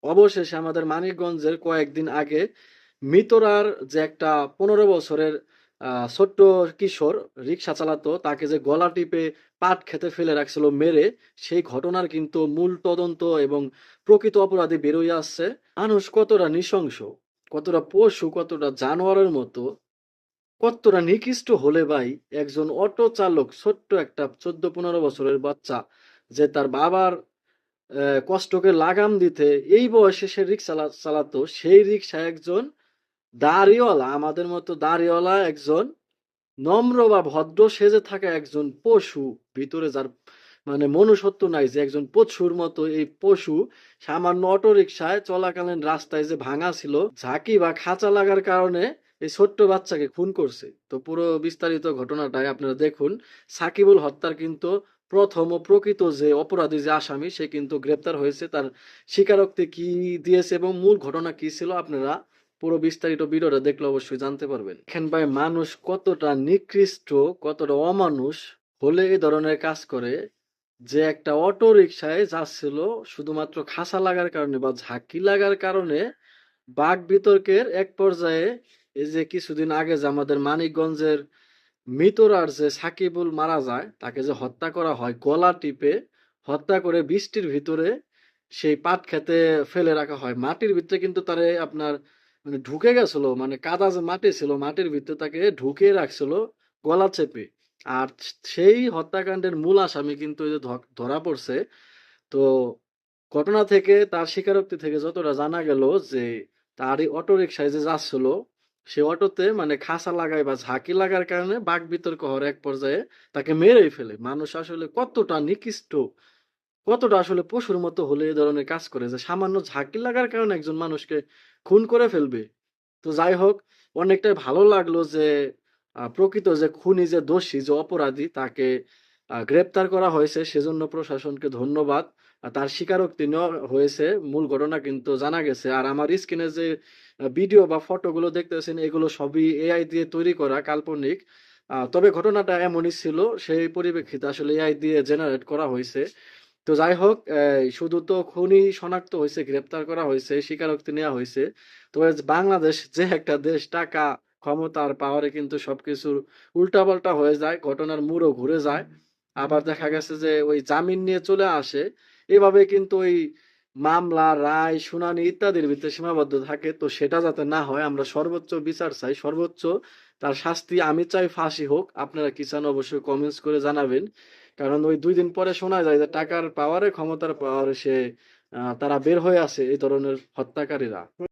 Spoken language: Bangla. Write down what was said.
অবশেষে আমাদের মানিকগঞ্জের কয়েকদিন আগে মিতরার যে একটা 15 বছরের ছোট্ট কিশোর রিক্সা চালাতো, তাকে যে গলা টিপে পাট খেতে ফেলে রাখছিল মেরে, সেই ঘটনার কিন্তু মূল তদন্ত এবং প্রকৃত অপরাধী বেরোয় আসছে। মানুষ কতটা নৃশংস, কতটা পশু, কতটা জানোয়ারের মতো, কতটা নিকৃষ্ট হলে ভাই একজন অটো চালক, ছোট্ট একটা 14-15 বছরের বাচ্চা, যে তার বাবার কষ্টকে লাগাম দিতে এই বয়সে সে রিক্সা চালাতো, সেই রিক্সায় একজন দাড়িওয়ালা, আমাদের মতো দাড়িওয়ালা একজন নম্র বা ভদ্র সেজে থাকা একজন পশু, ভিতরে যার মানে মনুষ্যত্ব নাই, যে একজন পশুর মতো এই পশু সামান্য অটো রিক্সায় চলাকালীন রাস্তায় যে ভাঙা ছিল ঝাঁকি বা খাঁচা লাগার কারণে এই ছোট্ট বাচ্চাকে খুন করছে। তো পুরো বিস্তারিত ঘটনাটাই আপনারা দেখুন। সাকিবুল হত্যার কিন্তু প্রথম ও প্রকৃত যে অপরাধী, যে আসামি, সে কিন্তু গ্রেপ্তার হয়েছে। তার স্বীকারোক্তি কি দিয়েছে এবং মূল ঘটনা কি ছিল, আপনারা পুরো বিস্তারিত ভিডিওটা দেখলে অবশ্যই জানতে পারবেন। দেখেন ভাই, মানুষ কতটা নিকৃষ্ট, কতটা অমানুষ হলে এই ধরনের কাজ করে, যে একটা অটো রিক্সায় যাচ্ছিল, শুধুমাত্র খাসা লাগার কারণে বা ঝাঁকি লাগার কারণে বাক বিতর্কের এক পর্যায়ে এই যে কিছুদিন আগে যে আমাদের মানিকগঞ্জের মিতরার যে সাকিবুল মারা যায়, তাকে যে হত্যা করা হয় গলা টিপে, হত্যা করে বৃষ্টির ভিতরে সেই পাট খেতে ফেলে রাখা হয়। মাটির ভিতরে কিন্তু তারে আপনার মানে ঢুকে গেছিল, মানে কাদা যে মাটি ছিল, মাটির ভিতরে তাকে ঢুকে রাখছিল গলা চেপে। আর সেই হত্যাকাণ্ডের মূল আসামি কিন্তু এই যে ধরা পড়ছে। তো ঘটনা থেকে, তার স্বীকারোক্তি থেকে যতটা জানা গেল, যে তার এই অটো রিক্সায় যে যাচ্ছিল, সে অটোতে মানে খাঁচা লাগায় বা ঝাঁকি লাগার কারণে বাক বিতর্ক হওয়ার এক পর্যায়ে তাকে মেরেই ফেলে। মানুষ আসলে কতটা নিকৃষ্ট, কতটা আসলে পশুর মতো হলে এই ধরনের কাজ করে, যে সামান্য ঝাঁকি লাগার কারণে একজন মানুষকে খুন করে ফেলবে। তো যাই হোক, অনেকটাই ভালো লাগলো যে প্রকৃত যে খুনি, যে দোষী, যে অপরাধী, তাকে গ্রেপ্তার করা হয়েছে, সেজন্য প্রশাসনকে ধন্যবাদ। তার স্বীকারোক্তি নেওয়া হয়েছে, মূল ঘটনা কিন্তু জানা গেছে। আর আমার স্ক্রিনে যে ভিডিও বা ফটোগুলো দেখতেছেন, এগুলো সবই এআই দিয়ে তৈরি করা, কাল্পনিক। তবে ঘটনাটা এমনই ছিল, সেই পরিপ্রেক্ষিতে আসলে এআই দিয়ে জেনারেট করা হয়েছে। তো যাই হোক, শুধু তো খুনি শনাক্ত হয়েছে, গ্রেপ্তার করা হয়েছে, স্বীকারোক্তি নেওয়া হয়েছে। তবে বাংলাদেশ যে একটা দেশ, টাকা, ক্ষমতা আর পাওয়ারে কিন্তু সবকিছুর উল্টাপাল্টা হয়ে যায়, ঘটনার মোড়ও ঘুরে যায়। আবার দেখা গেছে যে ওই জামিন নিয়ে চলে আসে, এভাবে কিন্তু ওই মামলা, রায়, শুনানি ইত্যাদির ভিতরে সীমাবদ্ধ থাকে। তো সেটা যাতে না হয়, আমরা সর্বোচ্চ বিচার চাই, সর্বোচ্চ তার শাস্তি আমি চাই ফাঁসি হোক। আপনারা কি চান অবশ্যই কমেন্টস করে জানাবেন। কারণ ওই 2 দিন পরে শোনা যায় যে টাকার পাওয়ারে, ক্ষমতার পাওয়ারে সে তারা বের হয়ে আসে এই ধরনের হত্যাকারীরা।